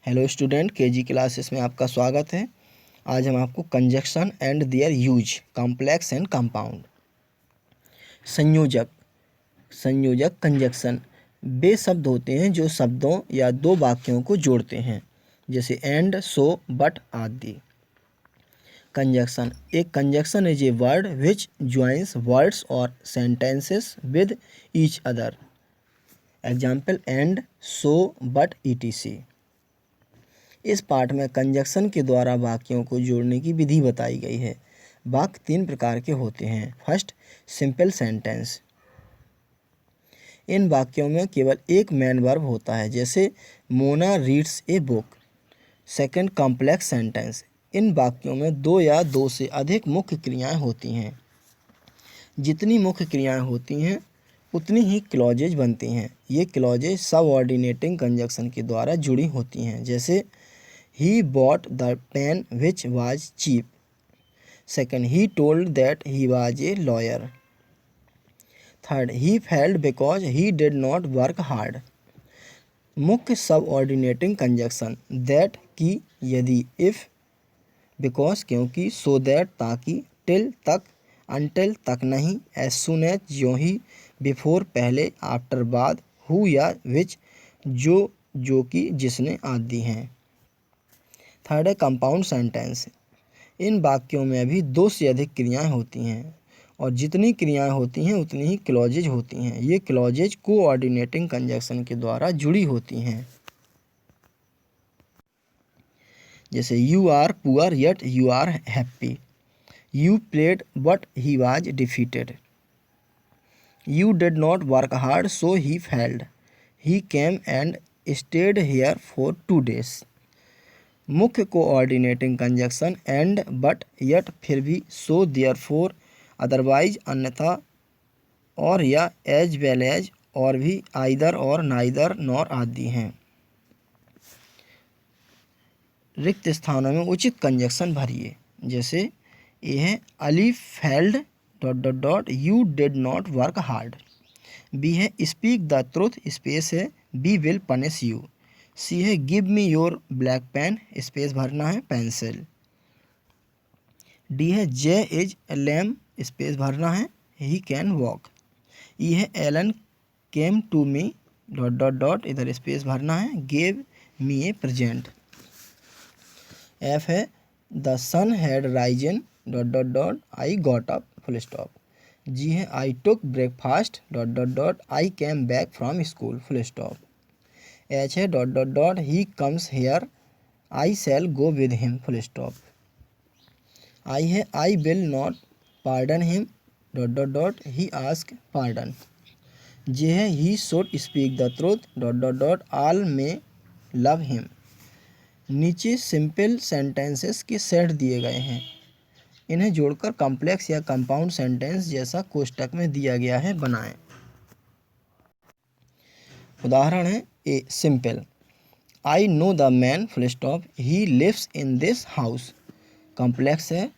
Hello student, KG classes में आपका स्वागत है। आज हम आपको conjunction and their use, complex and compound. संयोजक कंजक्शन वे शब्द होते हैं जो शब्दों या दो वाक्यों को जोड़ते हैं, जैसे एंड, सो, बट आदि। कंजक्शन, एक conjunction is a word which joins words और sentences with each other. Example and, so, but etc। इस पाठ में कंजक्शन के द्वारा वाक्यों को जोड़ने की विधि बताई गई है। वाक्य तीन प्रकार के होते हैं। First, simple sentence. इन वाक्यों में केवल एक मेन वर्ब होता है, जैसे Mona reads a book. Second, complex sentence. इन वाक्यों में दो या दो से अधिक मुख्य क्रियाएं होती हैं। जितनी मुख्य क्रियाएं होती हैं उतनी ही क्लॉजेज बनती हैं। ये क्लॉजेज सबऑर्डिनेटिंग कंजक्शन के द्वारा जुड़ी होती हैं, जैसे He bought the pen which was cheap. Second, he told that he was a lawyer. Third, he failed because he did not work hard. मुख्य सबऑर्डिनेटिंग कंजक्शन that की, यदि, if, because क्योंकि, so that ताकि, till तक, until तक नहीं, as soon as ज्यों ही, before पहले, after बाद, who या which जो कि, जिसने आदि हैं। थर्ड है कंपाउंड सेंटेंस। इन वाक्यों में भी दो से अधिक क्रियाएं होती हैं और जितनी क्रियाएं होती हैं उतनी ही क्लॉजेज होती हैं। ये क्लॉजेज कोऑर्डिनेटिंग कंजक्शन के द्वारा जुड़ी होती हैं, जैसे you are poor yet you are happy. You played but he was defeated. You did not work hard so he failed. He came and stayed here for 2 days। मुख्य coordinating conjunction and, but, yet, फिर भी, सो, therefore, otherwise, अन्यथा, और या, as well as, और भी, either और, neither, nor आदि हैं। रिक्त स्थानों में उचित कंजक्शन भरिए, जैसे ए है Ali failed ... you did not work hard. B है स्पीक द ट्रुथ, स्पेस है B will punish you. C है give me your black pen, space भरना है पेंसिल। डी है जे इज लैम, स्पेस भरना है ही कैन वॉक। ई है एलन केम टू मी ... इधर स्पेस भरना है gave me a present. F है the sun had risen ... I got up, full stop. G है I took breakfast ... I came back from school, full stop. H है ... he comes here, I shall go with him, full stop. I है I will not pardon him ... he ask pardon. J है he should speak the truth ... all may love him. नीचे simple sentences के set दिए गए हैं। इन्हें जोड़कर complex या कंपाउंड सेंटेंस जैसा कोष्टक में दिया गया है बनाएं। उदाहरण है A simple, I know the man, full stop, he lives in this house. Complex है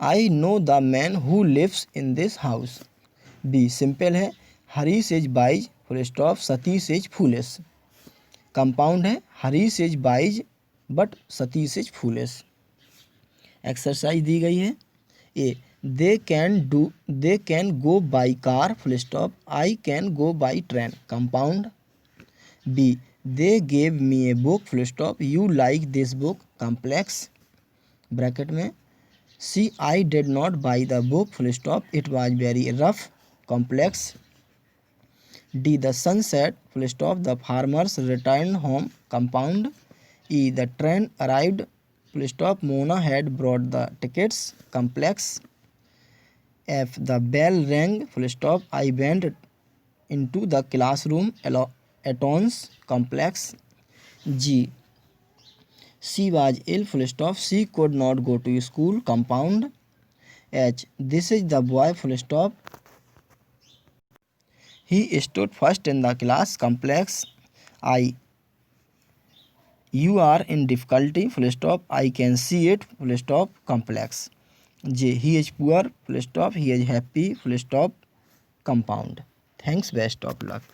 I know the man who lives in this house. B simple है Harish is wise, full stop, Satish is foolish. Compound है Harish is wise but Satish is foolish. Exercise दी गई है A they can go by car, full stop, I can go by train. Compound. B they gave me A book, full stop, you like this book. Complex. Bracket में C I did not buy the book, full stop, it was very rough. Complex. D the sun set, full stop, the farmers return home. Compound. E the train arrived, full stop, Mona had brought the tickets. Complex. F the bell rang, full stop, I went into the classroom atones. Complex. G she was ill, full stop, she could not go to school. Compound. H this is the boy, full stop, he stood first in the class. Complex. I you are in difficulty, full stop, I can see it, full stop. Complex. J he is poor, full stop, he is happy, full stop. Compound. Thanks, best of luck.